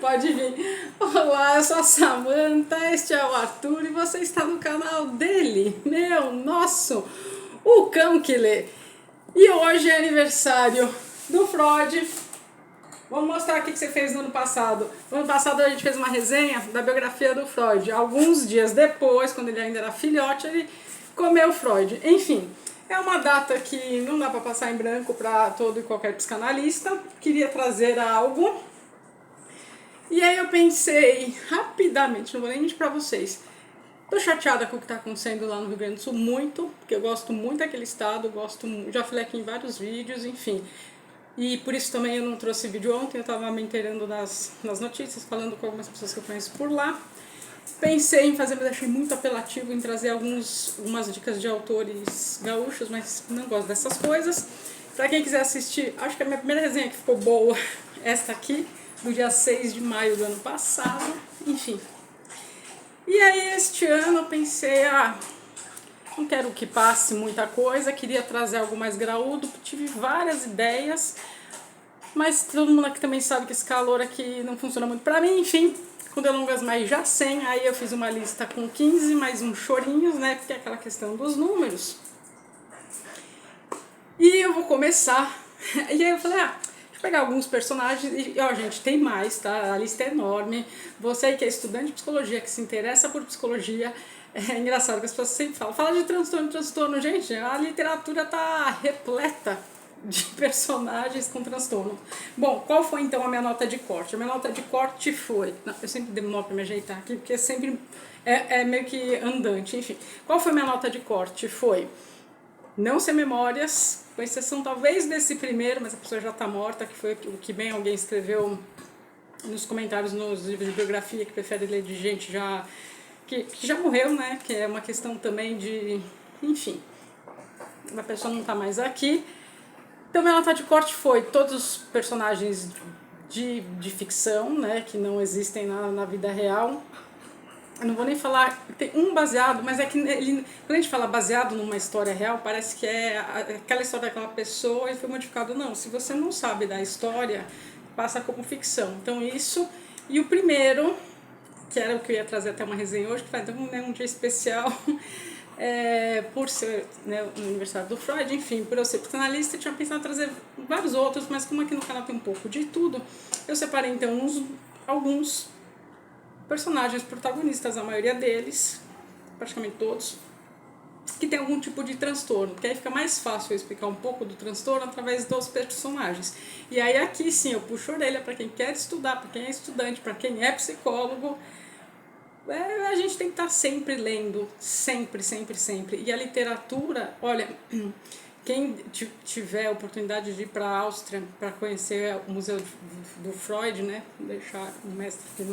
Pode vir. Olá, eu sou a Samanta, este é o Arthur e você está no canal dele, nosso, o Cão que Lê. E hoje é aniversário do Freud. Vamos mostrar o que você fez no ano passado. No ano passado a gente fez uma resenha da biografia do Freud. Alguns dias depois, quando ele ainda era filhote, ele comeu Freud. Enfim, é uma data que não dá para passar em branco para todo e qualquer psicanalista. Queria trazer algo. E aí eu pensei rapidamente, não vou nem mentir pra vocês. Tô chateada com o que tá acontecendo lá no Rio Grande do Sul, muito, porque eu gosto muito daquele estado, já falei aqui em vários vídeos, enfim. E por isso também eu não trouxe vídeo ontem, eu tava me inteirando nas notícias, falando com algumas pessoas que eu conheço por lá. Pensei em fazer, mas achei muito apelativo em trazer algumas dicas de autores gaúchos, mas não gosto dessas coisas. Pra quem quiser assistir, acho que a minha primeira resenha que ficou boa, esta aqui, do dia 6 de maio do ano passado, enfim. E aí este ano eu pensei, não quero que passe muita coisa, queria trazer algo mais graúdo, tive várias ideias, mas todo mundo aqui também sabe que esse calor aqui não funciona muito pra mim, enfim, com delongas mais já 100, aí eu fiz uma lista com 15, mais uns chorinhos, né, porque é aquela questão dos números. E eu vou começar, e aí eu falei, pegar alguns personagens e, gente, tem mais, tá? A lista é enorme. Você aí que é estudante de psicologia, que se interessa por psicologia, é engraçado que as pessoas sempre falam, fala de transtorno, gente, a literatura tá repleta de personagens com transtorno. Bom, qual foi então a minha nota de corte? A minha nota de corte foi, eu sempre demoro para me ajeitar aqui, porque sempre é meio que andante, enfim. Qual foi a minha nota de corte? Foi Não Ser Memórias, com exceção talvez desse primeiro, mas a pessoa já está morta, que foi o que bem alguém escreveu nos comentários nos livros de biografia, que prefere ler de gente que já morreu, né? Que é uma questão também de, enfim, a pessoa não está mais aqui. Então minha nota de corte foi todos os personagens de ficção, né? Que não existem na vida real. Eu não vou nem falar, tem um baseado, mas é que quando a gente fala baseado numa história real, parece que é aquela história daquela pessoa e foi modificado. Não, se você não sabe da história, passa como ficção. Então isso, e o primeiro, que era o que eu ia trazer até uma resenha hoje, que vai ter um dia especial, por ser, né, o aniversário do Freud, enfim, por eu ser psicanalista, eu tinha pensado em trazer vários outros, mas como aqui no canal tem um pouco de tudo, eu separei então alguns personagens protagonistas, a maioria deles, praticamente todos, que tem algum tipo de transtorno, porque aí fica mais fácil eu explicar um pouco do transtorno através dos personagens. E aí aqui sim eu puxo a orelha para quem quer estudar, para quem é estudante, para quem é psicólogo. A gente tem que estar sempre lendo, sempre. E a literatura, olha, quem tiver a oportunidade de ir para a Áustria para conhecer o Museu do Freud, né, deixar o mestre aqui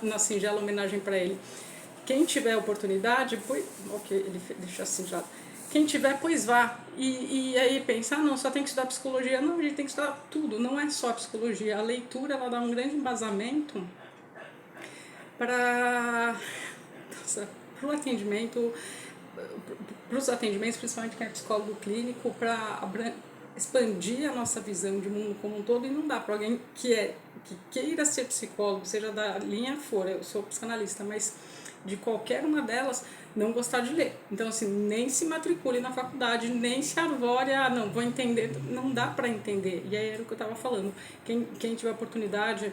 na singela homenagem para ele. Quem tiver a oportunidade, ele deixa assim já. Quem tiver, pois vá. E aí pensa, não, só tem que estudar psicologia. Não, a gente tem que estudar tudo, não é só psicologia. A leitura, ela dá um grande embasamento para o atendimento, para os atendimentos, principalmente quem é psicólogo clínico, para expandir a nossa visão de mundo como um todo. E não dá para alguém que queira ser psicólogo, seja da linha for, eu sou psicanalista, mas de qualquer uma delas, não gostar de ler. Então, assim, nem se matricule na faculdade, nem se arvore, não, vou entender, não dá para entender. E aí era o que eu estava falando, quem tiver oportunidade,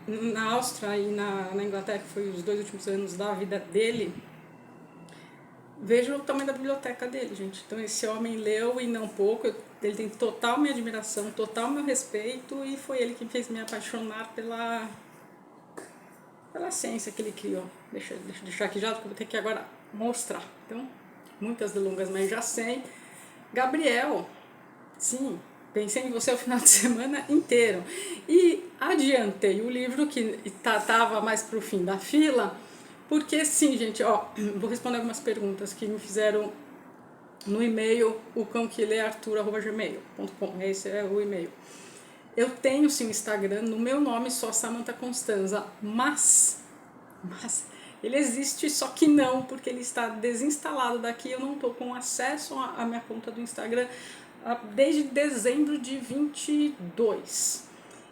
na Áustria e na Inglaterra, que foi os 2 últimos anos da vida dele, veja o tamanho da biblioteca dele, gente. Então esse homem leu e não pouco, ele tem total minha admiração, total meu respeito, e foi ele que fez me apaixonar pela ciência que ele criou. Deixa eu deixar aqui já, porque eu vou ter que agora mostrar. Então, muitas delongas, mas já sei. Gabriel, sim, pensei em você o final de semana inteiro. E adiantei o livro, que estava mais para o fim da fila, porque sim, gente, vou responder algumas perguntas que me fizeram no e-mail, ocãoqueleartur@gmail.com. Esse é o e-mail. Eu tenho sim o Instagram no meu nome, só Samanta Constanza, mas ele existe, só que não, porque ele está desinstalado daqui, eu não estou com acesso à minha conta do Instagram desde dezembro de 22.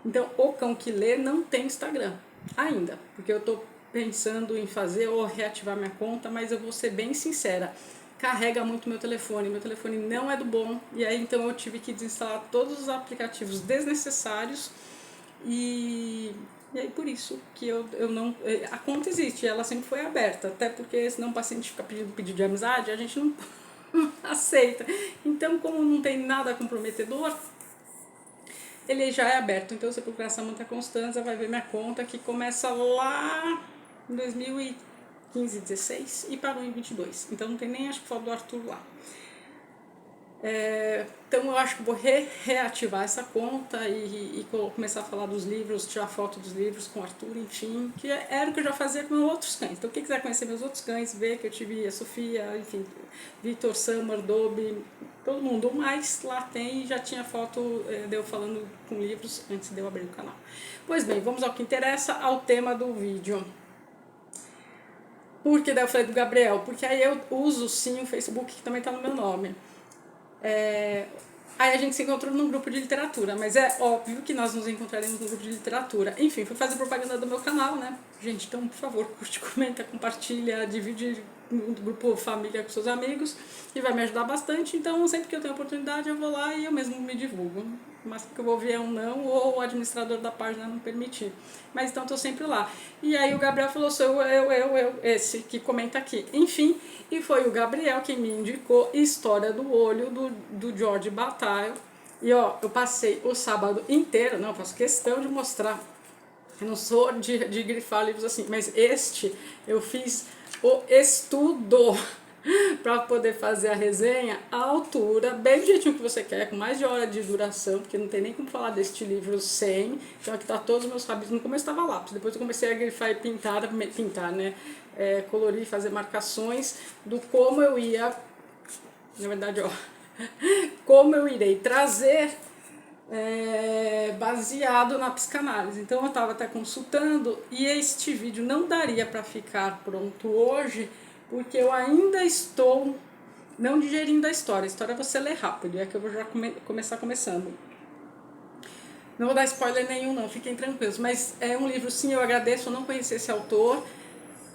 Então, O Cão que Lê não tem Instagram ainda, porque eu estou pensando em fazer ou reativar minha conta, mas eu vou ser bem sincera, carrega muito meu telefone não é do bom, e aí então eu tive que desinstalar todos os aplicativos desnecessários e aí por isso que eu não... A conta existe, ela sempre foi aberta, até porque senão o paciente fica pedindo pedido de amizade, a gente não aceita. Então, como não tem nada comprometedor, ele já é aberto. Então, você procurar Samantha Constanza, vai ver minha conta, que começa lá em 2015, 16 e parou em 22. Então, não tem nem, acho que, foto do Arthur lá. Então eu acho que vou reativar essa conta e começar a falar dos livros, tirar foto dos livros com o Arthur, enfim, que era o que eu já fazia com meus outros cães. Então quem quiser conhecer meus outros cães, ver que eu tive a Sofia, enfim, Vitor, Summer, Dobby, todo mundo, mas lá tem, já tinha foto de eu falando com livros antes de eu abrir o canal. Pois bem, vamos ao que interessa, ao tema do vídeo. Por que daí eu falei do Gabriel? Porque aí eu uso sim o Facebook, que também está no meu nome. Aí a gente se encontrou num grupo de literatura, mas é óbvio que nós nos encontraremos no grupo de literatura. Enfim, fui fazer propaganda do meu canal, né? Gente, então, por favor, curte, comenta, compartilha, divide no grupo família com seus amigos e vai me ajudar bastante. Então, sempre que eu tenho oportunidade, eu vou lá e eu mesmo me divulgo. Mas que eu vou ver um não, ou o administrador da página não permitir. Mas então, estou sempre lá. E aí o Gabriel falou, sou eu, esse que comenta aqui. Enfim, e foi o Gabriel quem me indicou História do Olho, do George Bataille. E ó, eu passei o sábado inteiro, não, eu faço questão de mostrar. Eu não sou de grifar livros assim, mas este eu fiz o estudo para poder fazer a resenha à altura, bem do jeitinho que você quer, com mais de hora de duração, porque não tem nem como falar deste livro sem. Então aqui tá todos os meus rabiscos. No começo estava lápis, depois eu comecei a grifar e pintar, né? Colorir, fazer marcações do como eu ia, na verdade, ó, como eu irei trazer baseado na psicanálise. Então eu estava até consultando e este vídeo não daria para ficar pronto hoje, porque eu ainda estou não digerindo a história. A história você lê rápido, é que eu vou já começar começando. Não vou dar spoiler nenhum não, fiquem tranquilos, mas é um livro, sim, eu agradeço, eu não conhecia esse autor.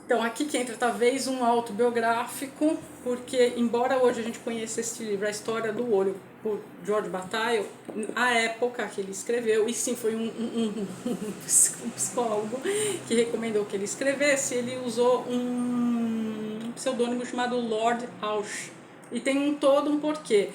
Então aqui que entra talvez um autobiográfico, porque embora hoje a gente conheça este livro, A História do Olho, por George Bataille, a época que ele escreveu, e sim foi um psicólogo que recomendou que ele escrevesse, ele usou um pseudônimo chamado Lord Auch, e tem todo um porquê.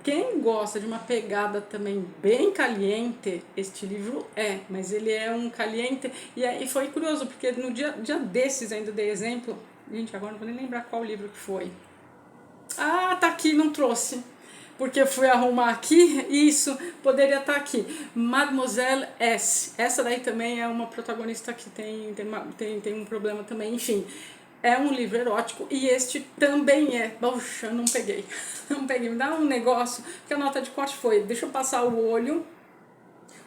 Quem gosta de uma pegada também bem caliente, este livro mas ele é um caliente, e foi curioso, porque no dia desses ainda dei exemplo, gente, agora não vou nem lembrar qual livro que foi. Ah, tá aqui, não trouxe, porque eu fui arrumar aqui, isso, poderia estar aqui, Mademoiselle S. Essa daí também é uma protagonista que tem um problema também, enfim. É um livro erótico e este também é. Poxa, não peguei. Não peguei. Me dá um negócio, porque a nota de corte foi: deixa eu passar o olho,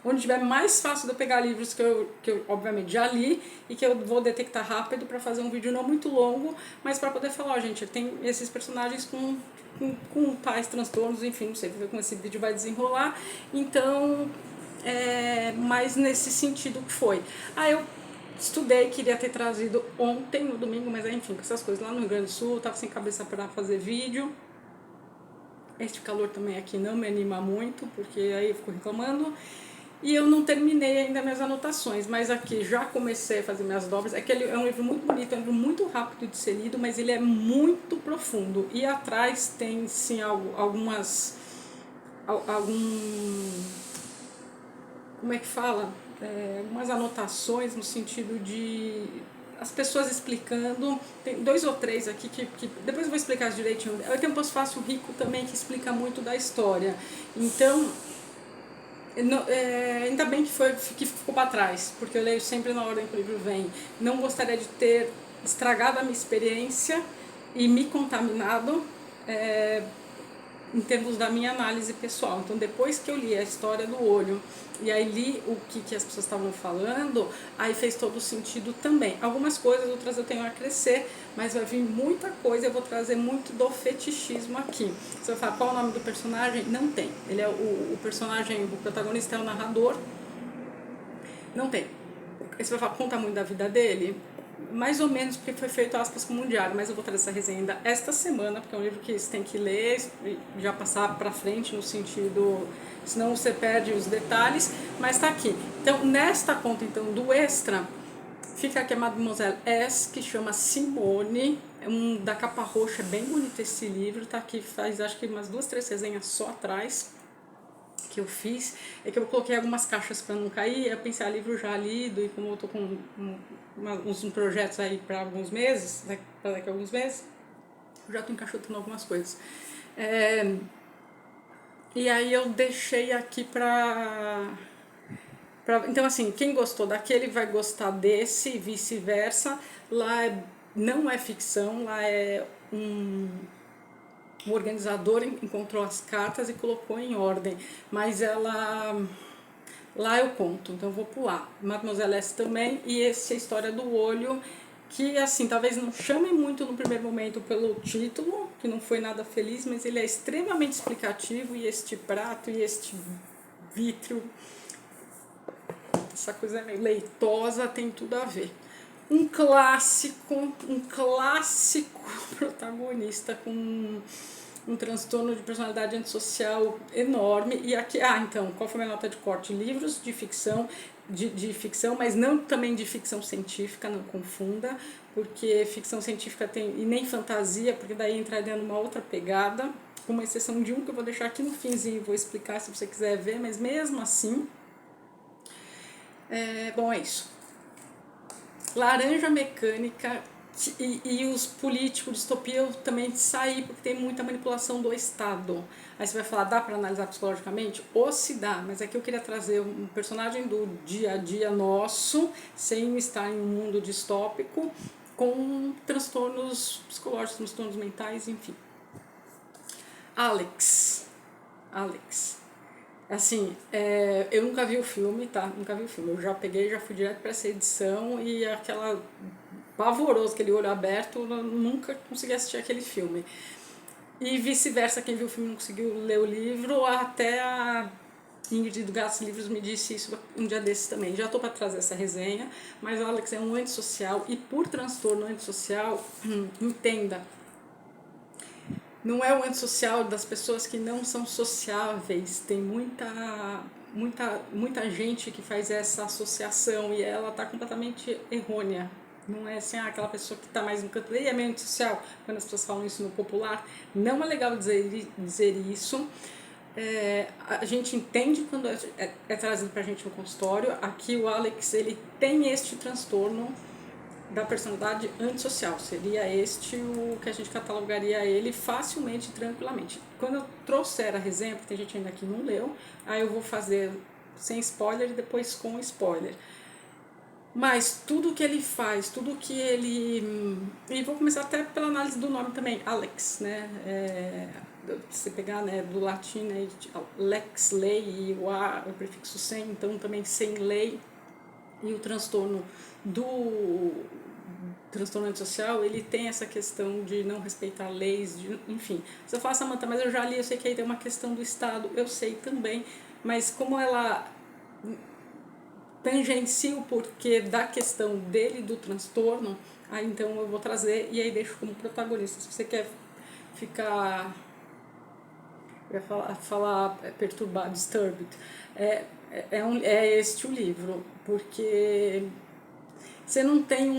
onde tiver mais fácil de eu pegar livros que eu obviamente já li e que eu vou detectar rápido para fazer um vídeo não muito longo, mas para poder falar, ó, gente, tem esses personagens com tais transtornos, enfim, não sei como esse vídeo vai desenrolar. Então, mais nesse sentido que foi. Eu estudei, queria ter trazido ontem, no domingo, mas enfim, com essas coisas lá no Rio Grande do Sul, tava sem cabeça para fazer vídeo. Este calor também aqui não me anima muito, porque aí eu fico reclamando. E eu não terminei ainda minhas anotações, mas aqui já comecei a fazer minhas dobras. Ele é um livro muito bonito, é um livro muito rápido de ser lido, mas ele é muito profundo. E atrás tem, sim, algumas... como é que fala? Algumas anotações no sentido de as pessoas explicando, tem 2 ou 3 aqui que depois eu vou explicar direitinho. Eu tenho um pós-fácil rico também que explica muito da história, então ainda bem que ficou para trás, porque eu leio sempre na ordem que o livro vem. Não gostaria de ter estragado a minha experiência e me contaminado em termos da minha análise pessoal. Então depois que eu li a história do olho e aí li o que as pessoas estavam falando, aí fez todo o sentido também. Algumas coisas, outras eu tenho a crescer, mas vai vir muita coisa, eu vou trazer muito do fetichismo aqui. Você vai falar qual é o nome do personagem? Não tem. Ele é o personagem, o protagonista é o narrador, Não tem. Aí você vai falar, conta muito da vida dele? Mais ou menos, porque foi feito aspas como um diário, mas eu vou trazer essa resenha ainda esta semana, porque é um livro que você tem que ler e já passar pra frente no sentido, senão você perde os detalhes, mas tá aqui. Então, nesta conta então do Extra, fica aqui a Mademoiselle S, que chama Simone, da capa roxa, bem bonito esse livro, tá aqui, faz acho que umas 2, 3 resenhas só atrás, que eu fiz, é que eu coloquei algumas caixas para não cair, eu pensei, livro já lido, e como eu tô com uns projetos aí para alguns meses, para daqui a alguns meses, eu já tô encaixotando algumas coisas. E aí eu deixei aqui então, assim, quem gostou daquele vai gostar desse e vice-versa. Lá não é ficção, lá é o organizador encontrou as cartas e colocou em ordem, mas lá eu conto, então eu vou pular. Mademoiselle S também, e essa história do olho, que assim, talvez não chame muito no primeiro momento pelo título, que não foi nada feliz, mas ele é extremamente explicativo, e este prato e este vítreo, essa coisa meio leitosa, tem tudo a ver. Um clássico protagonista com um transtorno de personalidade antissocial enorme. E aqui, então, qual foi a minha nota de corte? Livros de ficção, de ficção, mas não também de ficção científica, não confunda, porque ficção científica tem, e nem fantasia, porque daí entraria numa outra pegada, com uma exceção de um que eu vou deixar aqui no finzinho, vou explicar se você quiser ver, mas mesmo assim, bom, é isso. Laranja Mecânica e os políticos, distopia, eu também saí porque tem muita manipulação do Estado. Aí você vai falar, dá para analisar psicologicamente? Ou se dá, mas aqui eu queria trazer um personagem do dia a dia nosso, sem estar em um mundo distópico, com transtornos psicológicos, transtornos mentais, enfim. Alex. Assim, eu nunca vi o filme, tá? Nunca vi o filme. Eu já peguei, já fui direto para essa edição e aquela pavoroso, aquele olho aberto, eu nunca consegui assistir aquele filme. E vice-versa, quem viu o filme não conseguiu ler o livro, até a Ingrid do Gatos Livros me disse isso um dia desses também. Já estou para trazer essa resenha, mas o Alex é um antissocial e por transtorno antissocial, entenda, não é o antissocial das pessoas que não são sociáveis, tem muita gente que faz essa associação e ela está completamente errônea. Não é assim, aquela pessoa que está mais no canto, e é meio antissocial, quando as pessoas falam isso no popular, não é legal dizer isso. A gente entende quando é trazido pra gente no consultório. Aqui o Alex, ele tem este transtorno da personalidade antissocial, seria este o que a gente catalogaria ele facilmente e tranquilamente. Quando eu trouxer a resenha, porque tem gente ainda aqui não leu, aí eu vou fazer sem spoiler e depois com spoiler. Mas tudo que ele faz, tudo que ele... E vou começar até pela análise do nome também, Alex, né? Se pegar, né, do latim, né, lex, lei, e o prefixo sem, então também sem lei. E o transtorno antissocial, ele tem essa questão de não respeitar leis, enfim. Você fala, Samantha, mas eu já li, eu sei que aí tem uma questão do Estado, eu sei também, mas como ela tangencia o porquê da questão dele, do transtorno, aí então eu vou trazer e aí deixo como protagonista. Se você quer ficar... Eu ia falar perturbado, disturbed, é este o livro, porque você não tem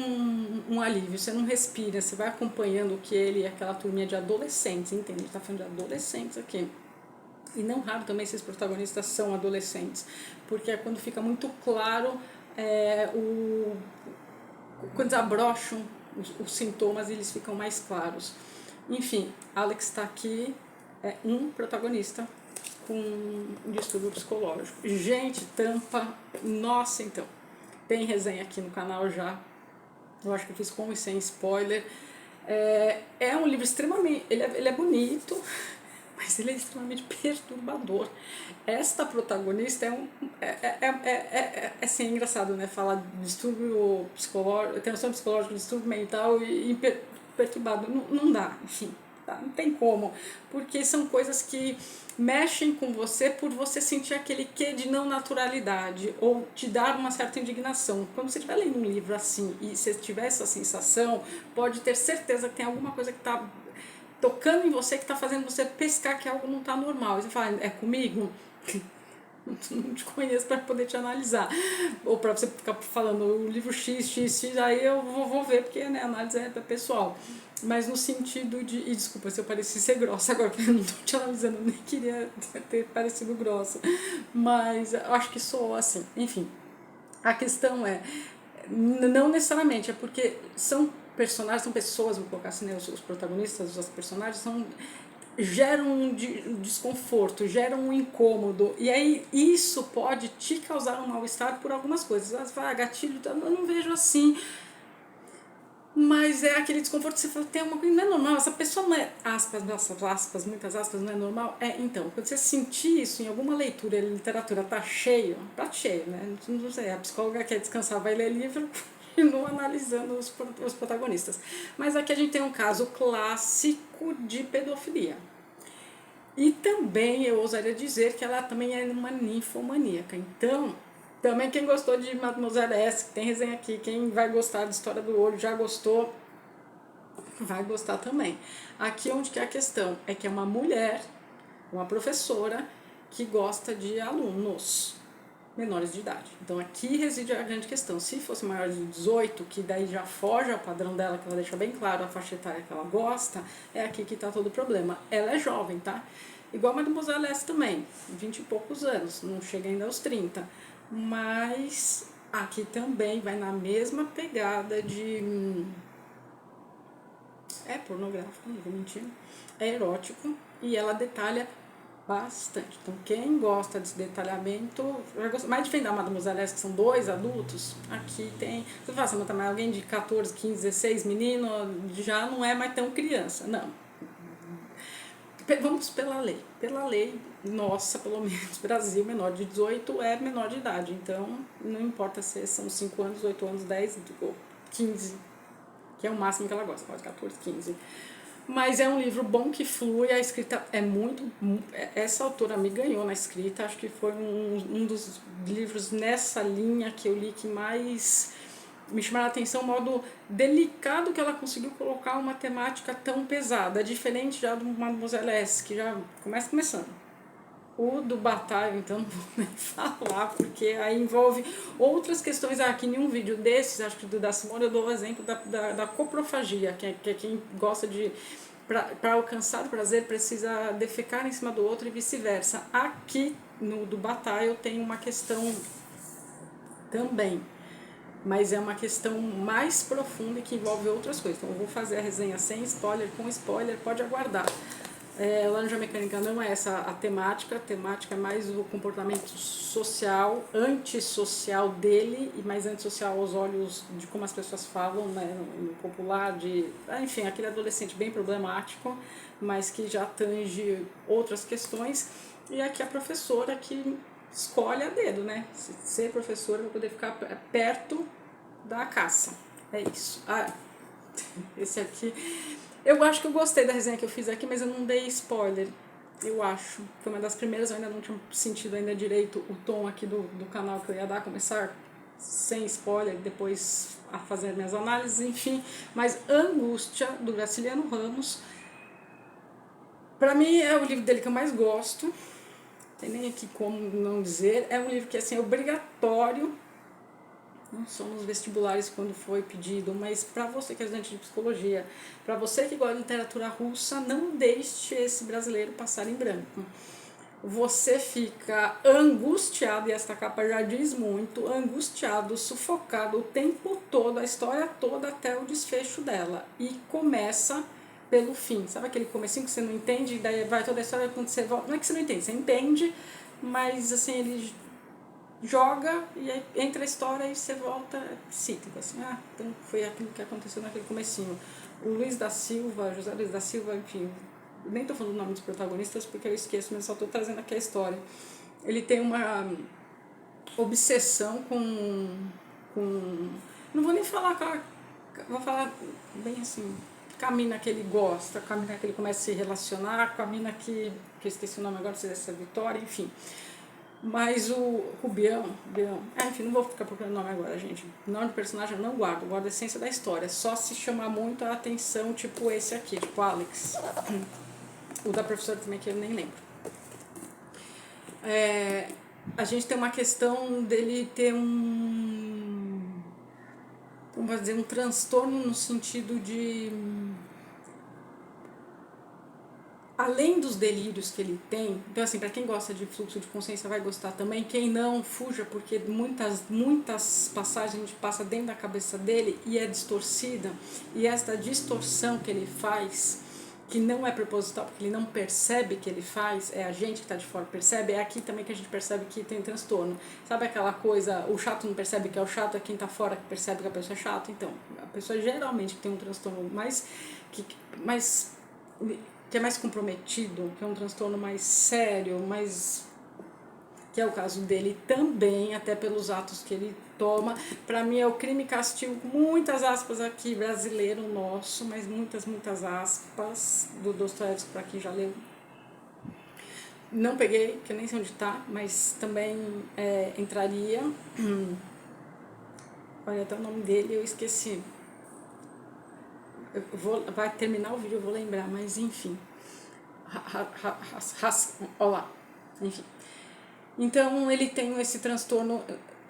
um alívio, você não respira, você vai acompanhando que ele é aquela turminha de adolescentes, entende? Ele está falando de adolescentes aqui. E não raro também esses protagonistas são adolescentes, porque é quando fica muito claro, quando desabrocham os sintomas, eles ficam mais claros. Enfim, Alex está aqui, é um protagonista com um distúrbio psicológico. Gente, tampa, nossa, então, tem resenha aqui no canal já, eu acho que eu fiz com e sem spoiler. É um livro extremamente, ele é bonito, mas ele é extremamente perturbador. Esta protagonista é assim, engraçado, né? Falar de distúrbio psicológico, transtorno psicológico, distúrbio mental e perturbado, não dá, enfim. tá? Não tem como, porque são coisas que mexem com você por você sentir aquele quê de não naturalidade ou te dar uma certa indignação. Quando você estiver lendo um livro assim e você tiver essa sensação, pode ter certeza que tem alguma coisa que está tocando em você, que está fazendo você pescar que algo não está normal. E você fala, é comigo? Não te conheço para poder te analisar. Ou para você ficar falando o livro X, aí eu vou ver, porque né, a análise é pessoal. Mas no sentido de. E desculpa se eu pareci ser grossa agora, porque eu não estou te analisando, eu nem queria ter parecido grossa. Mas eu acho que sou assim. Enfim, a questão é. Não necessariamente, é porque são personagens, são pessoas, vou colocar assim, né, os protagonistas, os personagens são geram um desconforto, geram um incômodo, e aí isso pode te causar um mal-estar por algumas coisas. Você fala, gatilho, eu não vejo assim, mas é aquele desconforto que você fala, tem uma coisa, não é normal, essa pessoa não é, aspas, muitas aspas, não é normal. Então, quando você sentir isso em alguma leitura, literatura tá cheio, né? Não sei, a psicóloga quer descansar, vai ler livro, continua analisando os protagonistas. Mas aqui a gente tem um caso clássico de pedofilia. E também eu ousaria dizer que ela também é uma ninfomaníaca. Então, também quem gostou de Mademoiselle S, que tem resenha aqui, quem vai gostar de História do Olho, já gostou, vai gostar também. Aqui onde que é a questão? É que é uma mulher, uma professora, que gosta de alunos menores de idade. Então aqui reside a grande questão. Se fosse maior de 18, que daí já foge ao padrão dela, que ela deixa bem claro a faixa etária que ela gosta, é aqui que está todo o problema. Ela é jovem, tá? Igual a Mademoiselle S também, 20 e poucos anos, não chega ainda aos 30. Mas aqui também vai na mesma pegada de... É pornográfico, não vou mentir. É erótico e ela detalha bastante. Então, quem gosta desse detalhamento, mais diferente da Mademoiselle S, que são 2 adultos, aqui tem. Você fala, Samanta, mas alguém de 14, 15, 16, menino, já não é mais tão criança. Não. Vamos pela lei. Pela lei, nossa, pelo menos, Brasil, menor de 18 é menor de idade. Então, não importa se são 5 anos, 8 anos, 10 ou 15, que é o máximo que ela gosta, pode 14, 15. Mas é um livro bom que flui, a escrita é muito... Essa autora me ganhou na escrita, acho que foi um dos livros nessa linha que eu li que mais me chamaram a atenção, o modo delicado que ela conseguiu colocar uma temática tão pesada, diferente já do Mademoiselle S, que já começando. O do Batalha, então, não vou nem falar, porque aí envolve outras questões. Aqui em um vídeo desses, acho que do da Simone, eu dou o exemplo da coprofagia, que é quem gosta de... Para alcançar o prazer, precisa defecar em cima do outro e vice-versa. Aqui, no do Batalha, eu tenho uma questão também, mas é uma questão mais profunda e que envolve outras coisas. Então, eu vou fazer a resenha sem spoiler, com spoiler, pode aguardar. Laranja Mecânica não é essa a temática é mais o comportamento social, antissocial dele, e mais antissocial aos olhos de como as pessoas falam, né, no popular, enfim, aquele adolescente bem problemático, mas que já tange outras questões, e aqui a professora que escolhe a dedo, né, ser professora para poder ficar perto da caça, é isso. Esse aqui... Eu acho que eu gostei da resenha que eu fiz aqui, mas eu não dei spoiler, eu acho. Foi uma das primeiras, eu ainda não tinha sentido ainda direito o tom aqui do canal que eu ia dar, começar sem spoiler, depois a fazer minhas análises, enfim. Mas Angústia, do Graciliano Ramos, pra mim é o livro dele que eu mais gosto, tem nem aqui como não dizer. É um livro que assim, é obrigatório, não só nos vestibulares quando foi pedido, mas para você que é estudante de psicologia, para você que gosta de literatura russa, não deixe esse brasileiro passar em branco. Você fica angustiado, e esta capa já diz muito, angustiado, sufocado o tempo todo, a história toda até o desfecho dela. E começa pelo fim. Sabe aquele comecinho que você não entende, e daí vai toda a história quando você volta. Não é que você não entende, você entende, mas assim, ele joga e aí entra a história e você volta cíclico, assim, então foi aquilo que aconteceu naquele comecinho. O Luiz da Silva, José Luiz da Silva, enfim, nem tô falando o nome dos protagonistas porque eu esqueço, mas só tô trazendo aqui a história. Ele tem uma obsessão com não vou nem falar, vou falar bem assim, com a mina que ele gosta, com a mina que ele começa a se relacionar, com a mina que eu esqueci o nome agora, se é essa Vitória, enfim. Mas o Bião, enfim, não vou ficar procurando o nome agora, gente. O nome do personagem eu não guardo a essência da história. Só se chamar muito a atenção, tipo esse aqui, tipo Alex. O da professora também, que eu nem lembro. A gente tem uma questão dele ter vamos dizer, um transtorno no sentido de... Além dos delírios que ele tem, então assim, para quem gosta de fluxo de consciência vai gostar também, quem não, fuja, porque muitas passagens a gente passa dentro da cabeça dele e é distorcida, e esta distorção que ele faz, que não é proposital, porque ele não percebe que ele faz, é a gente que está de fora percebe, é aqui também que a gente percebe que tem transtorno. Sabe aquela coisa, o chato não percebe que é o chato, é quem está fora que percebe que a pessoa é chata? Então, a pessoa geralmente que tem um transtorno que é mais comprometido, que é um transtorno mais sério, que é o caso dele também, até pelos atos que ele toma. Para mim é o crime e castigo, muitas aspas aqui, brasileiro nosso, mas muitas aspas, do Dostoiévski, para quem já leu. Não peguei, que eu nem sei onde está, mas também entraria. Olha, até o nome dele eu esqueci. Vai terminar o vídeo, eu vou lembrar, mas enfim. Olha lá, enfim. Então ele tem esse transtorno,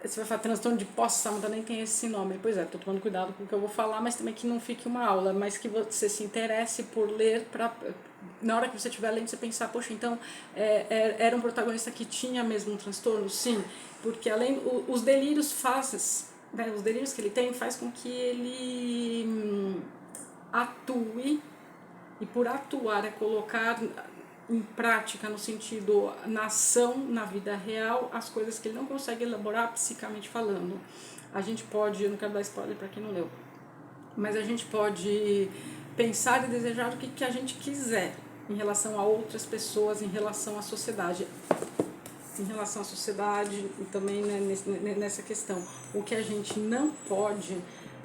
você vai falar transtorno de posse-samanta, nem tem esse nome. Pois é, estou tomando cuidado com o que eu vou falar, mas também que não fique uma aula, mas que você se interesse por ler, na hora que você estiver lendo, você pensar, poxa, então era um protagonista que tinha mesmo um transtorno? Sim, porque além os delírios os delírios que ele tem faz com que ele atue, e por atuar é colocar em prática, no sentido, na ação, na vida real, as coisas que ele não consegue elaborar psicamente falando. A gente pode, eu não quero dar spoiler para quem não leu, mas a gente pode pensar e desejar o que a gente quiser em relação a outras pessoas, em relação à sociedade. Em relação à sociedade e também, né, nessa questão. O que a gente não pode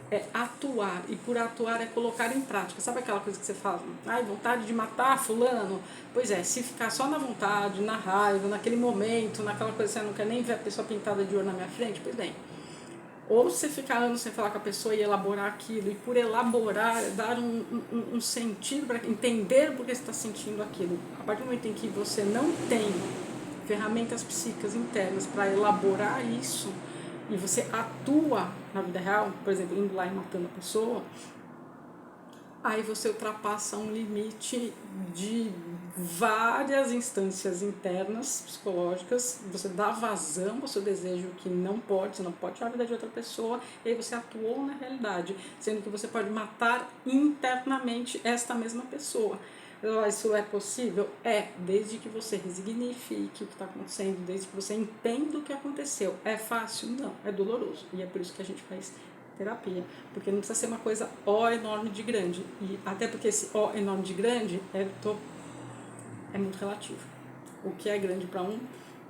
é atuar, e por atuar é colocar em prática. Sabe aquela coisa que você fala, vontade de matar fulano? Pois é, se ficar só na vontade, na raiva, naquele momento, naquela coisa que você não quer nem ver a pessoa pintada de ouro na minha frente, pois bem. Ou você ficar anos sem falar com a pessoa e elaborar aquilo, e por elaborar, dar um sentido para entender por que você está sentindo aquilo. A partir do momento em que você não tem ferramentas psíquicas internas para elaborar isso, e você atua na vida real, por exemplo, indo lá e matando a pessoa, aí você ultrapassa um limite de várias instâncias internas, psicológicas, você dá vazão ao seu desejo que não pode, você não pode tirar a vida de outra pessoa, e aí você atuou na realidade, sendo que você pode matar internamente esta mesma pessoa. Isso é possível? Desde que você resignifique o que está acontecendo, desde que você entenda o que aconteceu. É fácil? Não, é doloroso, e é por isso que a gente faz terapia, porque não precisa ser uma coisa enorme de grande, e até porque esse enorme de grande é muito relativo. O que é grande para um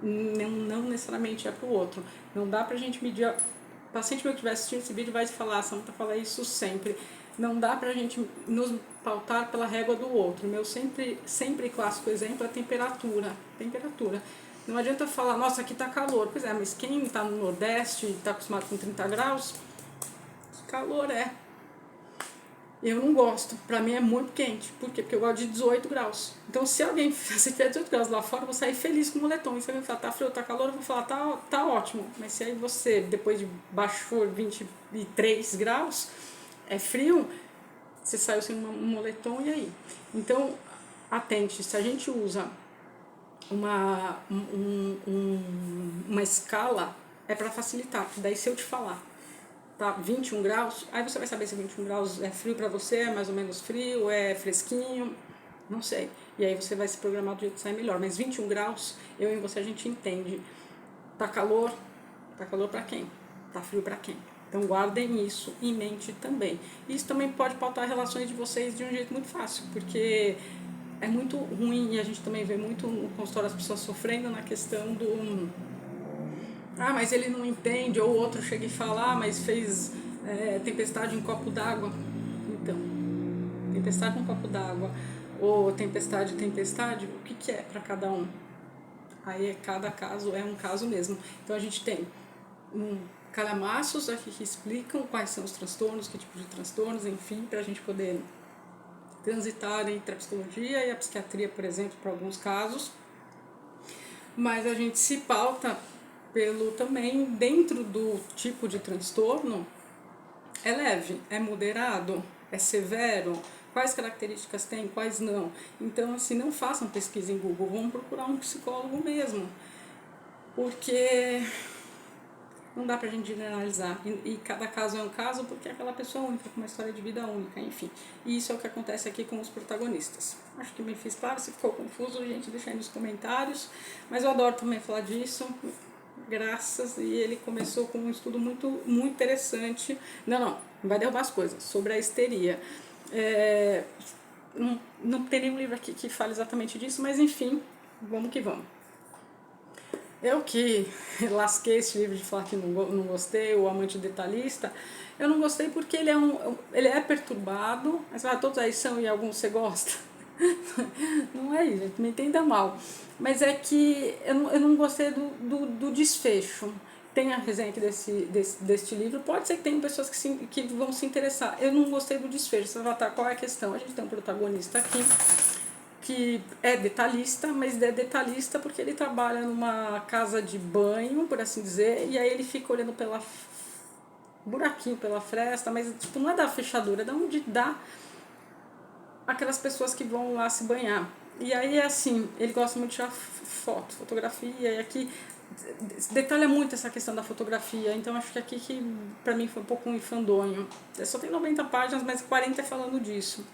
não necessariamente é para o outro. Não dá pra gente medir. O paciente meu que estiver assistindo esse vídeo vai falar, a Samanta fala isso sempre, não dá pra gente nos pautar pela régua do outro. Meu sempre clássico exemplo é temperatura. Não adianta falar, nossa, aqui tá calor. Pois é, mas quem tá no Nordeste e tá acostumado com 30 graus, que calor é? Eu não gosto, pra mim é muito quente. Por quê? Porque eu gosto de 18 graus. Então se tiver 18 graus lá fora, eu vou sair feliz com o moletom. E se alguém falar, tá frio, tá calor, eu vou falar, tá ótimo. Mas se aí você, depois de baixou 23 graus, é frio, você saiu sem um moletom, e aí? Então, atente, se a gente usa uma escala, é para facilitar. Daí se eu te falar, tá 21 graus, aí você vai saber se 21 graus é frio para você, é mais ou menos frio, é fresquinho, não sei. E aí você vai se programar do jeito que sai melhor. Mas 21 graus, eu e você, a gente entende. Tá calor para quem? Tá frio para quem? Então guardem isso em mente também. Isso também pode pautar relações de vocês de um jeito muito fácil, porque é muito ruim, e a gente também vê muito no consultório as pessoas sofrendo na questão do mas ele não entende, ou o outro chega e fala, mas fez tempestade em copo d'água. Então, tempestade num copo d'água, ou tempestade, o que é para cada um? Aí cada caso é um caso mesmo. Então a gente tem calhamaços aqui que explicam quais são os transtornos, que tipo de transtornos, enfim, para a gente poder transitar entre a psicologia e a psiquiatria, por exemplo, para alguns casos. Mas a gente se pauta pelo também, dentro do tipo de transtorno, é leve, é moderado, é severo, quais características tem, quais não. Então, assim, não façam pesquisa em Google, vão procurar um psicólogo mesmo, porque não dá pra gente generalizar, e cada caso é um caso, porque aquela pessoa é única, com uma história de vida única, enfim. E isso é o que acontece aqui com os protagonistas. Acho que me fiz claro, se ficou confuso, gente, deixa aí nos comentários, mas eu adoro também falar disso, graças, e ele começou com um estudo muito interessante, não vai derrubar as coisas, sobre a histeria. Não tem nenhum livro aqui que fale exatamente disso, mas enfim, vamos que vamos. Eu que lasquei esse livro de falar que não gostei, o Amante Detalhista, eu não gostei porque ele é perturbado, mas todos aí são e alguns você gosta. Não é isso, gente, me entenda mal. Mas é que eu não gostei do desfecho. Tem a resenha aqui deste livro, pode ser que tenha pessoas que vão se interessar. Eu não gostei do desfecho. Você vai falar, qual é a questão? A gente tem um protagonista aqui que é detalhista, mas é detalhista porque ele trabalha numa casa de banho, por assim dizer, e aí ele fica olhando pela buraquinho, pela fresta, mas tipo, não é da fechadura, é da onde dá aquelas pessoas que vão lá se banhar. E aí é assim, ele gosta muito de tirar fotografia, e aqui detalha muito essa questão da fotografia, então acho que aqui que pra mim foi um pouco enfadonho. Só tem 90 páginas, mas 40 é falando disso.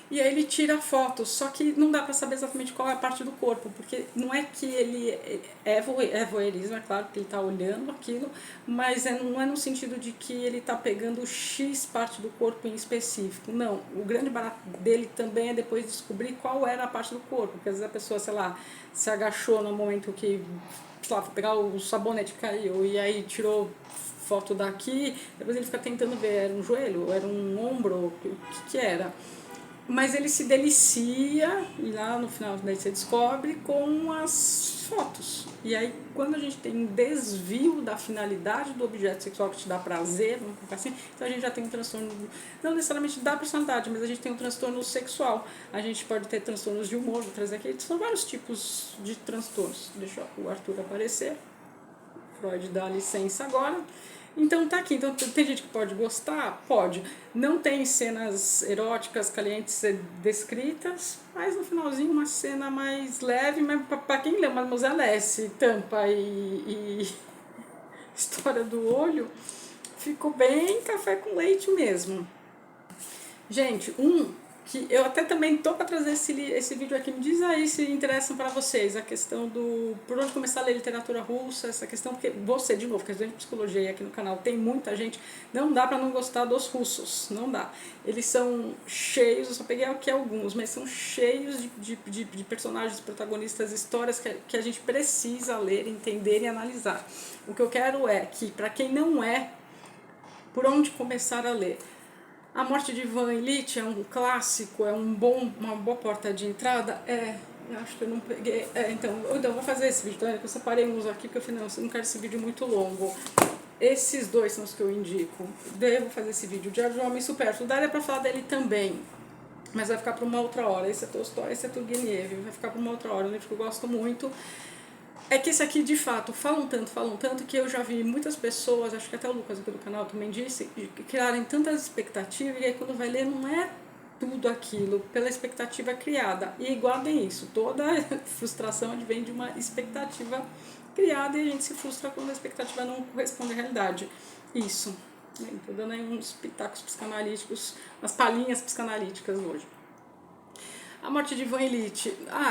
E aí ele tira fotos, só que não dá para saber exatamente qual é a parte do corpo, porque não é que ele é voyeurismo, é claro que ele está olhando aquilo, mas não é no sentido de que ele está pegando X parte do corpo em específico, não. O grande barato dele também é depois descobrir qual era a parte do corpo, porque às vezes a pessoa, sei lá, se agachou no momento que, sei lá, foi pegar o sabonete que caiu, e aí tirou foto daqui, depois ele fica tentando ver, era um joelho, era um ombro, o que era. Mas ele se delicia, e lá no final daí você descobre, com as fotos. E aí, quando a gente tem um desvio da finalidade do objeto sexual que te dá prazer, vamos colocar assim, então a gente já tem um transtorno, não necessariamente da personalidade, mas a gente tem um transtorno sexual. A gente pode ter transtornos de humor, vou trazer aqui, são vários tipos de transtornos. Deixa o Arthur aparecer. Freud dá licença agora. Então tá aqui, então tem gente que pode gostar? Pode. Não tem cenas eróticas, calientes descritas, mas no finalzinho uma cena mais leve, mas pra quem leu Mademoiselle S, Tampa e História do Olho, ficou bem café com leite mesmo. Gente, que eu até também tô para trazer esse vídeo aqui, me diz aí se interessam para vocês a questão por onde começar a ler literatura russa, essa questão, porque você, de novo, que a gente de psicologia aqui no canal tem muita gente, não dá para não gostar dos russos, não dá. Eles são cheios, eu só peguei aqui alguns, mas são cheios de personagens, protagonistas, histórias que a gente precisa ler, entender e analisar. O que eu quero é que, para quem não é, por onde começar a ler? A Morte de Ivan Ilitch é um clássico, é uma boa porta de entrada? Eu acho que eu não peguei. Então eu vou fazer esse vídeo, eu separei uns aqui porque eu falei, não quero esse vídeo muito longo. Esses dois são os que eu indico. Daí eu vou fazer esse vídeo. O Diário de um Homem Supérfluo, daria pra falar dele também, mas vai ficar para uma outra hora. Esse é Tolstói, esse é Turgenev, vai ficar para uma outra hora, um livro que eu gosto muito. É que esse aqui, de fato, falam tanto, que eu já vi muitas pessoas, acho que até o Lucas aqui do canal também disse, criarem tantas expectativas, e aí quando vai ler não é tudo aquilo, pela expectativa criada. E guardem isso, toda frustração advém de uma expectativa criada, e a gente se frustra quando a expectativa não corresponde à realidade. Isso. Estou dando aí uns pitacos psicanalíticos, umas palhinhas psicanalíticas hoje. A Morte de Ivan Ilitch.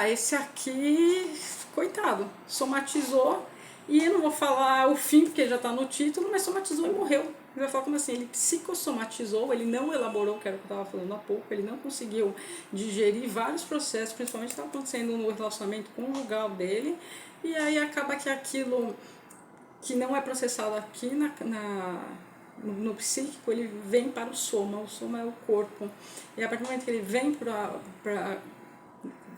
Esse aqui, coitado, somatizou, e eu não vou falar o fim, porque já está no título, mas somatizou e morreu. Ele vai falar como assim, ele psicossomatizou, ele não elaborou, que era o que eu estava falando há pouco, ele não conseguiu digerir vários processos, principalmente que está acontecendo no relacionamento conjugal dele, e aí acaba que aquilo que não é processado aqui no psíquico, ele vem para o soma é o corpo. E a partir do momento que ele vem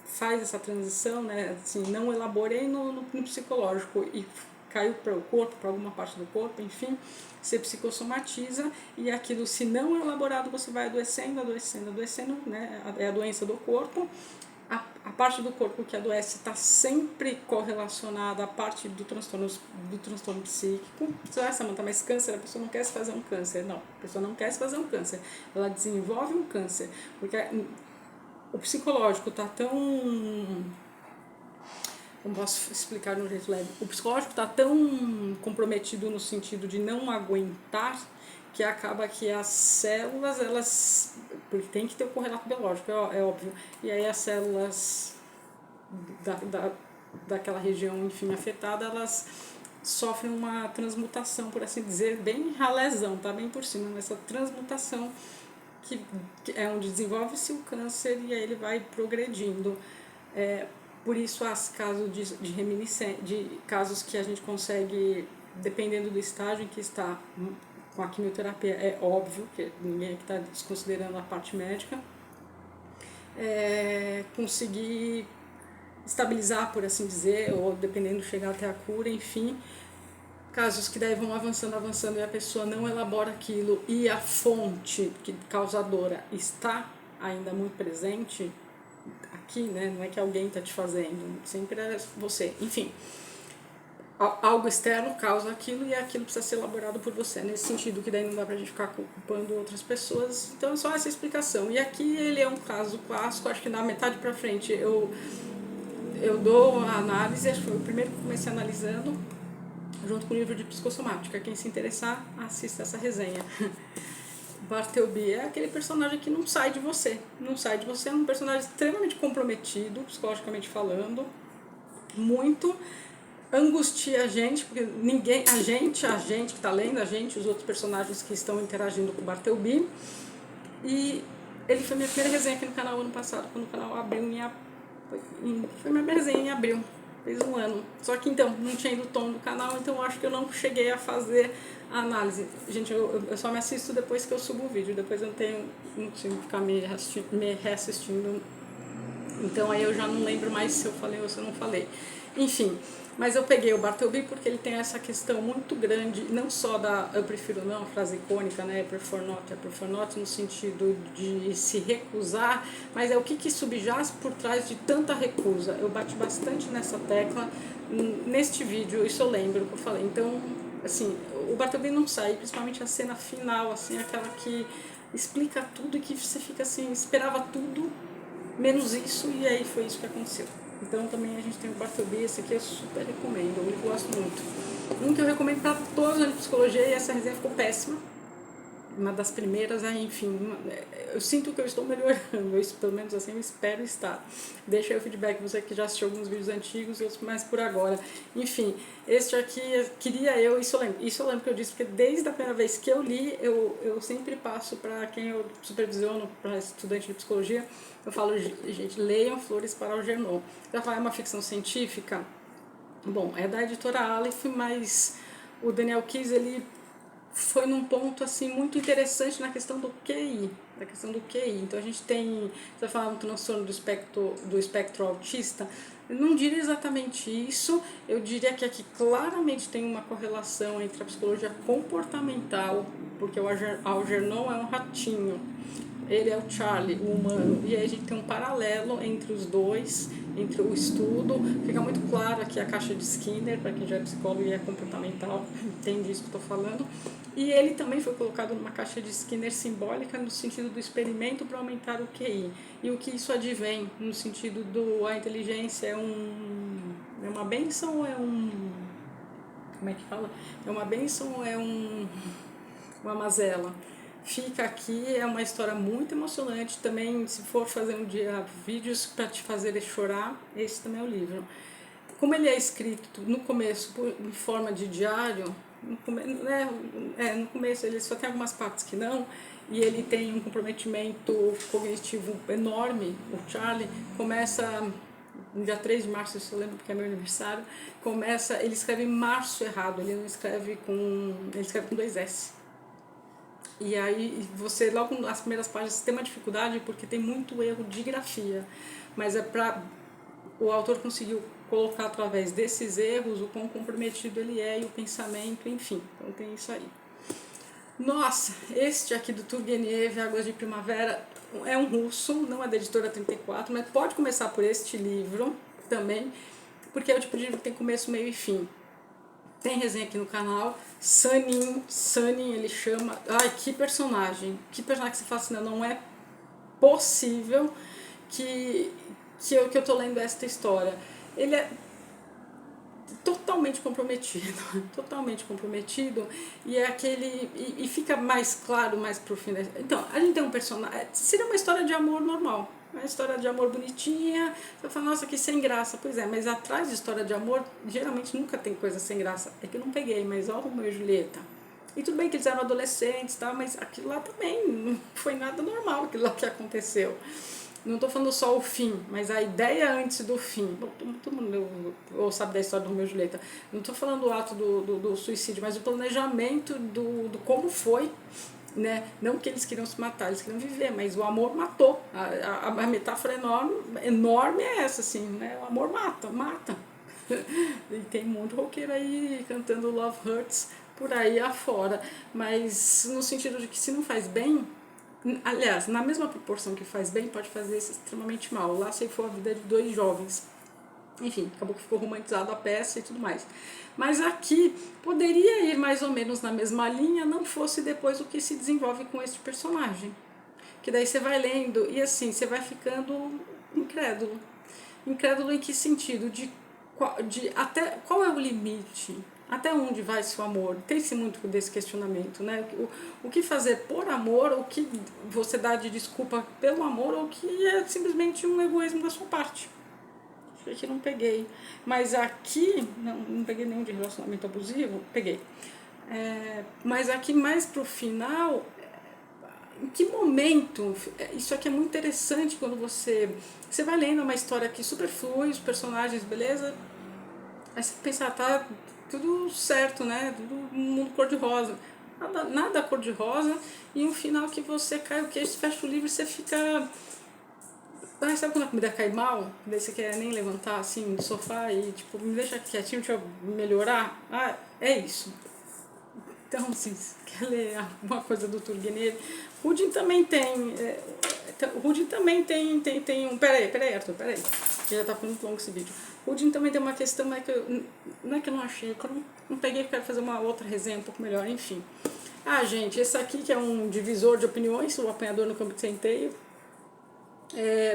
faz essa transição, né, assim, não elaborei no psicológico e caiu para o corpo, para alguma parte do corpo, enfim, você psicossomatiza e aquilo, se não é elaborado, você vai adoecendo, né, é a doença do corpo. A parte do corpo que adoece está sempre correlacionada à parte do transtorno psíquico. Você vai, Samanta, mas câncer, a pessoa não quer se fazer um câncer. Não, a pessoa não quer se fazer um câncer. Ela desenvolve um câncer, porque o psicológico está tão... Como posso explicar de um jeito leve? O psicológico está tão comprometido no sentido de não aguentar que acaba que as células, elas... Porque tem que ter o correlato biológico, é óbvio. E aí as células daquela região, enfim, afetada, elas sofrem uma transmutação, por assim dizer, bem ralezão, tá bem por cima, mas essa transmutação que é onde desenvolve-se o câncer e aí ele vai progredindo. Por isso, há casos de reminiscência, de casos que a gente consegue, dependendo do estágio em que está com a quimioterapia, é óbvio que ninguém está desconsiderando a parte médica, conseguir estabilizar, por assim dizer, ou dependendo, chegar até a cura, enfim. Casos que daí vão avançando e a pessoa não elabora aquilo e a fonte causadora está ainda muito presente aqui, né? Não é que alguém está te fazendo, sempre é você. Enfim, algo externo causa aquilo e aquilo precisa ser elaborado por você. Nesse sentido, que daí não dá pra gente ficar culpando outras pessoas. Então é só essa explicação. E aqui ele é um caso clássico, acho que da metade pra frente eu dou a análise, acho que foi o primeiro que comecei analisando, junto com o livro de psicossomática. Quem se interessar, assista essa resenha. Bartleby é aquele personagem que não sai de você. Não sai de você, é um personagem extremamente comprometido, psicologicamente falando, muito, angustia a gente, porque ninguém, a gente que está lendo, os outros personagens que estão interagindo com o Bartleby. E ele foi minha primeira resenha aqui no canal ano passado, quando o canal abriu foi minha primeira resenha em abril, fez um ano. Só que então, não tinha ido o tom do canal, então eu acho que eu não cheguei a fazer a análise. Gente, eu só me assisto depois que eu subo o vídeo, depois eu não consigo ficar me reassistindo. Então aí eu já não lembro mais se eu falei ou se eu não falei. Enfim, mas eu peguei o Bartleby porque ele tem essa questão muito grande, não só eu prefiro não, a frase icônica, né, prefer not no sentido de se recusar, mas é o que subjaz por trás de tanta recusa. Eu bati bastante nessa tecla neste vídeo, isso eu lembro que eu falei. Então, assim, o Bartleby não sai, principalmente a cena final, assim, aquela que explica tudo e que você fica assim, esperava tudo, menos isso, e aí foi isso que aconteceu. Então também a gente tem o Bartleby, esse aqui eu super recomendo, eu gosto muito. Um que eu recomendo para todos de psicologia, e essa resenha ficou péssima. Uma das primeiras, enfim, eu sinto que eu estou melhorando, pelo menos assim eu espero estar. Deixa aí o feedback, você que já assistiu alguns vídeos antigos, outros mais por agora. Enfim, este aqui, isso eu lembro que eu disse, porque desde a primeira vez que eu li, eu sempre passo para quem eu supervisiono, para estudante de psicologia, eu falo, gente, leiam Flores para Algernon. Já falo, é uma ficção científica? Bom, é da editora Aleph, mas o Daniel Keyes, ele foi num ponto assim muito interessante na questão do QI, Então a gente tem, você vai falar um transtorno do espectro autista, eu não diria exatamente isso, eu diria que aqui claramente tem uma correlação entre a psicologia comportamental, porque o Algernon é um ratinho, ele é o Charlie, o humano, e aí a gente tem um paralelo entre os dois, entre o estudo. Fica muito claro aqui a caixa de Skinner, para quem já é psicólogo e é comportamental, entende isso que eu estou falando. E ele também foi colocado numa caixa de Skinner simbólica no sentido do experimento para aumentar o QI. E o que isso advém no sentido a inteligência é uma bênção ou é como é que fala? É uma bênção ou é uma mazela? Fica aqui, é uma história muito emocionante. Também, se for fazer um dia vídeos para te fazer chorar, esse também é o livro. Como ele é escrito no começo em forma de diário, no começo ele só tem algumas partes que não, e ele tem um comprometimento cognitivo enorme. O Charlie começa no dia 3 de março, isso eu lembro porque é meu aniversário, ele escreve março errado, ele escreve com 2 S. E aí você, logo nas primeiras páginas, você tem uma dificuldade porque tem muito erro de grafia. Mas é para o autor conseguiu colocar através desses erros o quão comprometido ele é e o pensamento, enfim. Então tem isso aí. Nossa, este aqui do Turgenev, Águas de Primavera, é um russo, não é da editora 34, mas pode começar por este livro também, porque é o tipo de livro que tem começo, meio e fim. Tem resenha aqui no canal. Sunny ele chama. Ai, que personagem que você fala assim, não é possível que eu tô lendo esta história. Ele é totalmente comprometido, totalmente comprometido, e é aquele, e fica mais claro mais pro fim. Então, a gente tem um personagem, seria uma história de amor normal, uma história de amor bonitinha, você fala, nossa, que sem graça, pois é, mas atrás de história de amor, geralmente nunca tem coisa sem graça, é que eu não peguei, mas ó, Romeu e Julieta, e tudo bem que eles eram adolescentes, tá, mas aquilo lá também não foi nada normal, aquilo lá que aconteceu. Não estou falando só o fim, mas a ideia antes do fim. Bom, todo mundo ou sabe da história do Romeu e Julieta. Não estou falando do ato do suicídio, mas o planejamento do como foi. Né? Não que eles queriam se matar, eles queriam viver, mas o amor matou. A metáfora enorme é essa, assim, né? O amor mata. E tem um monte de roqueiro aí cantando Love Hurts por aí afora. Mas no sentido de que se não faz bem, aliás, na mesma proporção que faz bem, pode fazer extremamente mal. Lá ceifou a vida de dois jovens. Enfim, acabou que ficou romantizado a peça e tudo mais. Mas aqui poderia ir mais ou menos na mesma linha, não fosse depois o que se desenvolve com este personagem. Que daí você vai lendo e assim, você vai ficando incrédulo. Incrédulo em que sentido? De até qual é o limite? Até onde vai seu amor? Tem-se muito desse questionamento, né? O que fazer por amor, o que você dá de desculpa pelo amor, ou o que é simplesmente um egoísmo da sua parte. Acho que não peguei. Mas aqui, não peguei nenhum de relacionamento abusivo, peguei. Mas aqui mais pro final, em que momento, isso aqui é muito interessante quando você vai lendo uma história que super flui, os personagens, beleza? Aí você pensa, tá tudo certo, né? Tudo mundo cor-de-rosa. Nada cor-de-rosa, e um final que você cai o queixo, fecha o livro e você fica. Ah, sabe quando a comida cai mal? Daí você quer nem levantar assim do sofá e tipo, me deixa quietinho, deixa eu melhorar? Ah, é isso. Então, assim, se quer ler alguma coisa do Turgenev, Rudin também tem. Rudin também tem um. Peraí, Arthur, peraí. Já tá ficando muito longo esse vídeo. Rudin também tem uma questão, não é que eu não achei, que eu não peguei, eu quero fazer uma outra resenha um pouco melhor, enfim. Ah, gente, esse aqui que é um divisor de opiniões, o apanhador no campo de centeio.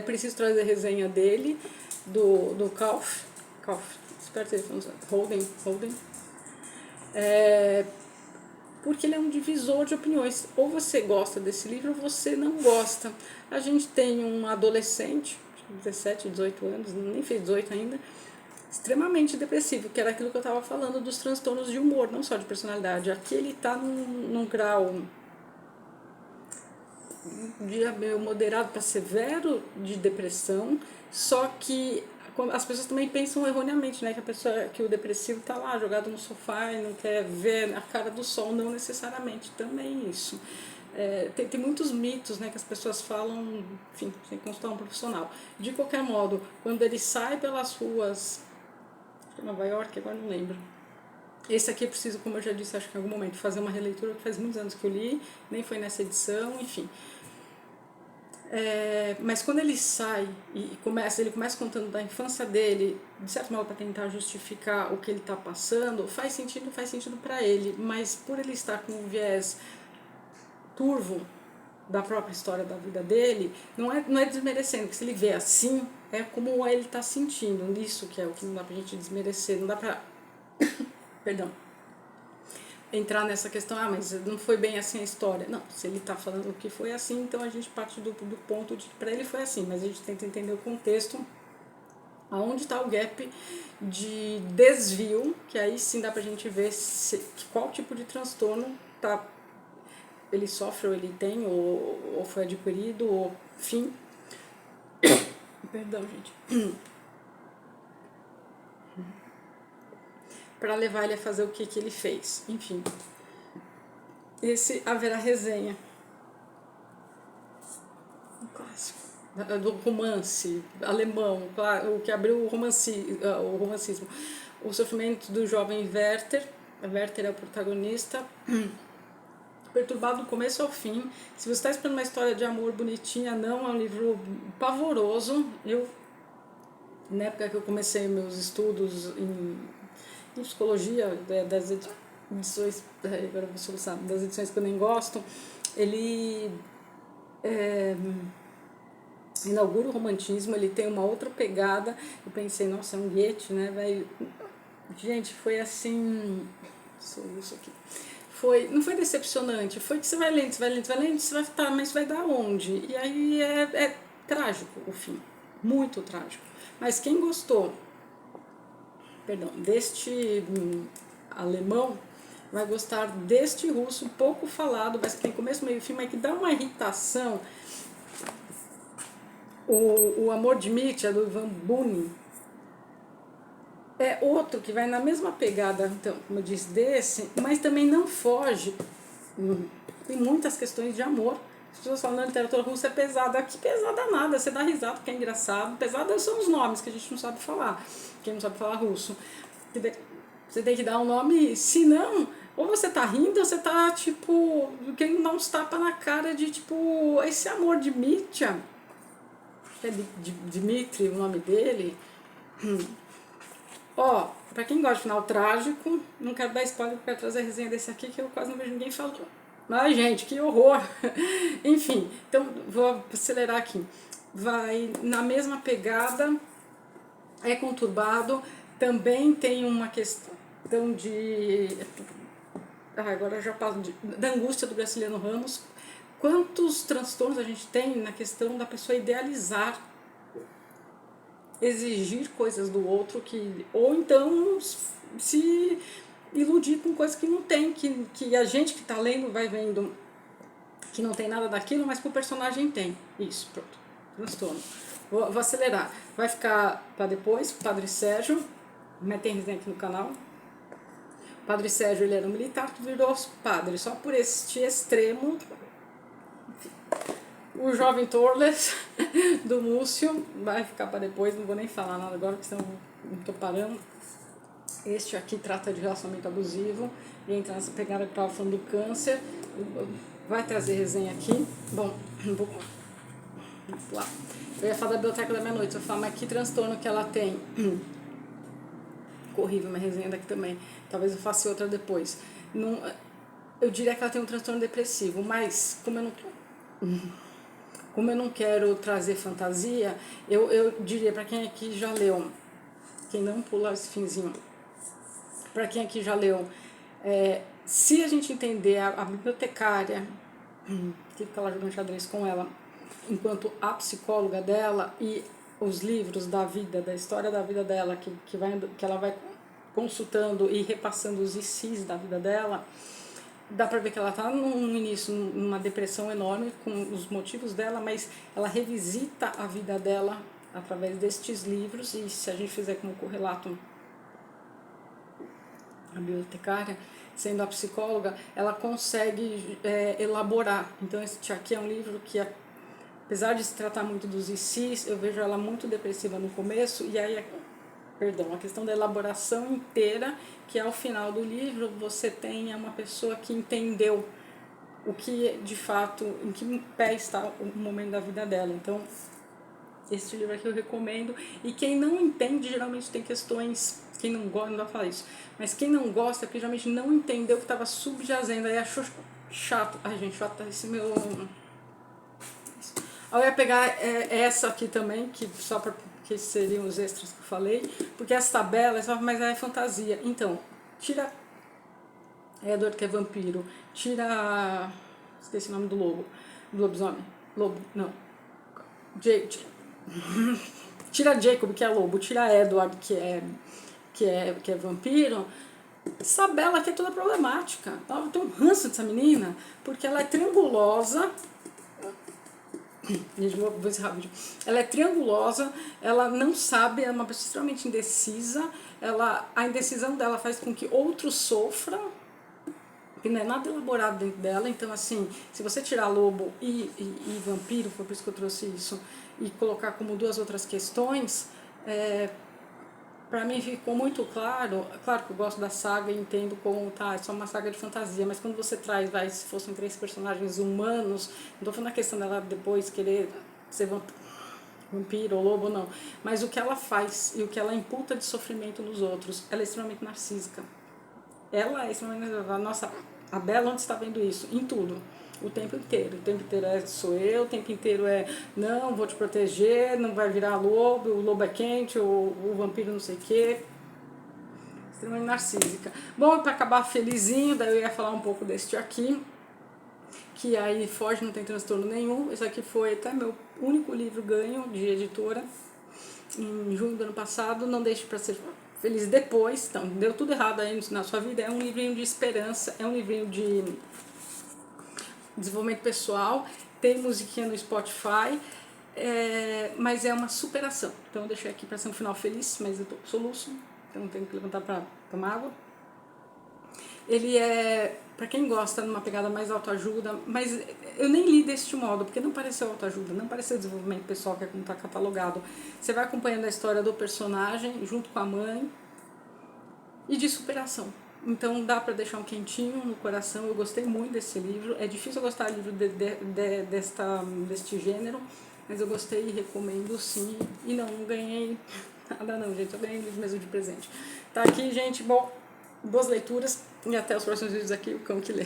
Preciso trazer a resenha dele, do Kauf, espero ter falado, Holden. Porque ele é um divisor de opiniões. Ou você gosta desse livro ou você não gosta. A gente tem um adolescente, 17, 18 anos, nem fez 18 ainda, extremamente depressivo, que era aquilo que eu estava falando dos transtornos de humor, não só de personalidade. Aqui ele está num grau de meio moderado para severo de depressão, só que as pessoas também pensam erroneamente, né, que o depressivo está lá jogado no sofá e não quer ver a cara do sol, não necessariamente, também isso. Tem muitos mitos, né, que as pessoas falam, enfim, sem consultar um profissional. De qualquer modo, quando ele sai pelas ruas de Nova York, agora não lembro. Esse aqui eu preciso, como eu já disse, acho que em algum momento, fazer uma releitura, que faz muitos anos que eu li, nem foi nessa edição, enfim. Mas quando ele sai e ele começa contando da infância dele, de certo modo para tentar justificar o que ele está passando, faz sentido para ele, mas por ele estar com um viés turvo da própria história da vida dele, não é desmerecendo, porque se ele vê assim, é como ele está sentindo, isso que é o que não dá pra gente desmerecer, não dá pra perdão, entrar nessa questão, mas não foi bem assim a história. Não, se ele está falando que foi assim, então a gente parte do ponto de que para ele foi assim, mas a gente tenta entender o contexto, aonde está o gap de desvio, que aí sim dá pra gente ver qual tipo de transtorno ele sofre, ou ele tem, ou foi adquirido, ou enfim. Perdão, gente. Para levar ele a fazer o que ele fez, enfim. esse haverá resenha. Um clássico. Do romance alemão, o que abriu o romancismo. O Sofrimento do Jovem Werther. Werther é o protagonista. Perturbado do começo ao fim. Se você está esperando uma história de amor bonitinha, não, é um livro pavoroso. Na época que eu comecei meus estudos em psicologia, das edições, agora vou soluçar, das edições que eu nem gosto, ele inaugura o romantismo, ele tem uma outra pegada. Eu pensei, nossa, é um Goethe, né? Gente, foi assim, soluço aqui. Não foi decepcionante, foi que você vai lendo, você vai estar, mas vai dar onde? E aí é trágico o fim, muito trágico. Mas quem gostou, deste alemão, vai gostar deste russo, pouco falado, mas que tem começo, meio e fim, mas que dá uma irritação. O Amor de Mitya, do Ivan Bunin, é outro que vai na mesma pegada, então, como eu disse, desse, mas também não foge. Tem muitas questões de amor. As pessoas falam que a literatura russa é pesada. Aqui pesada nada, você dá risada porque é engraçado. Pesada são os nomes que a gente não sabe falar. Quem não sabe falar russo. Você tem que dar um nome, senão, ou você tá rindo, ou você tá, tipo, querendo dar uns tapas na cara de, tipo, esse Amor de Mitya, que é Dmitri, o nome dele. Ó, pra quem gosta de final trágico, não quero dar spoiler, porque eu quero trazer a resenha desse aqui que eu quase não vejo ninguém falando. Mas, gente, que horror! Enfim, então vou acelerar aqui. Vai na mesma pegada, é conturbado, também tem uma questão de... agora já passo da angústia do Graciliano Ramos. Quantos transtornos a gente tem na questão da pessoa idealizar, exigir coisas do outro, ou então se iludir com coisas que não tem, que a gente que está lendo vai vendo que não tem nada daquilo, mas que o personagem tem. Isso, pronto, transtorno. Vou acelerar. Vai ficar para depois, Padre Sérgio, metem resenha aqui no canal. O Padre Sérgio, ele era um militar que virou padre, só por este extremo. O Jovem Torles, do Múcio, vai ficar para depois, não vou nem falar nada agora, porque senão não estou parando. Este aqui trata de relacionamento abusivo, e entra nessa pegada que eu estava falando do câncer. Vai trazer resenha aqui. Bom, vou lá. Eu ia falar da Biblioteca da Meia-Noite, eu falo, mas que transtorno que ela tem. Horrível uma resenha daqui também. Talvez eu faça outra depois. Não, eu diria que ela tem um transtorno depressivo, mas como eu não quero trazer fantasia, eu diria para quem aqui já leu, quem não pula esse finzinho, para quem aqui já leu, se a gente entender a bibliotecária, que fica lá jogando xadrez com ela, enquanto a psicóloga dela, e os livros da vida, da história da vida dela, que ela vai consultando e repassando os ICs da vida dela, dá pra ver que ela tá no início numa depressão enorme com os motivos dela, mas ela revisita a vida dela através destes livros, e se a gente fizer como correlato a bibliotecária, sendo a psicóloga, ela consegue elaborar. Então esse aqui é um livro que, apesar de se tratar muito dos ICs, eu vejo ela muito depressiva no começo, e aí a questão da elaboração inteira, que ao final do livro você tem uma pessoa que entendeu o que de fato, em que pé está o momento da vida dela. Então esse livro aqui eu recomendo, e quem não entende geralmente tem questões, quem não gosta, não vai falar isso, mas quem não gosta é porque geralmente não entendeu o que estava subjazendo, aí achou chato. Ai gente, chato esse meu... Eu ia pegar essa aqui também, que só para que seriam os extras que eu falei, porque essa tabela, mas é fantasia. Então, tira Edward, que é vampiro, tira... esqueci o nome do lobo, do lobisomem. Lobo, não. Tira Jacob, que é lobo, tira Edward, que é vampiro. Essa Bella aqui é toda problemática. Eu tenho um ranço dessa menina, porque ela é triangulosa. Gente, vou encerrar o vídeo. Ela é triangulosa, ela não sabe, é uma pessoa extremamente indecisa. A indecisão dela faz com que outros sofram. que não é nada elaborado dentro dela. Então, assim, se você tirar lobo e vampiro, foi por isso que eu trouxe isso, e colocar como duas outras questões, para mim ficou muito claro. Claro que eu gosto da saga e entendo como, tá, é só uma saga de fantasia, mas quando você traz, se fossem 3 personagens humanos, não estou falando a questão dela depois querer ser vampiro ou lobo, não, mas o que ela faz e o que ela imputa de sofrimento nos outros, ela é extremamente narcísica. Ela é extremamente narcísica. Nossa, a Bella, onde está vendo isso? Em tudo. O tempo inteiro sou eu, o tempo inteiro não, vou te proteger, não vai virar lobo, o lobo é quente, o vampiro não sei o quê. Extremamente narcísica. Bom, para acabar felizinho, daí eu ia falar um pouco deste aqui, que aí foge, não tem transtorno nenhum. Esse aqui foi até meu único livro ganho de editora, em junho do ano passado. Não deixe para ser feliz depois. Então, deu tudo errado aí na sua vida. É um livrinho de esperança, é um livrinho de desenvolvimento pessoal, tem musiquinha no Spotify, mas é uma superação. Então eu deixei aqui para ser um final feliz, mas eu tô com soluço, então tenho que levantar para tomar água. Ele é, para quem gosta, numa pegada mais autoajuda, mas eu nem li deste modo, porque não pareceu autoajuda, não pareceu desenvolvimento pessoal, que é como está catalogado. Você vai acompanhando a história do personagem, junto com a mãe, e de superação. Então dá para deixar um quentinho no coração. Eu gostei muito desse livro. É difícil eu gostar de livro deste gênero, mas eu gostei e recomendo sim. E não ganhei nada não, gente. Eu ganhei livro mesmo de presente. Tá aqui, gente. Bom, boas leituras e até os próximos vídeos aqui, o Cão que Lê.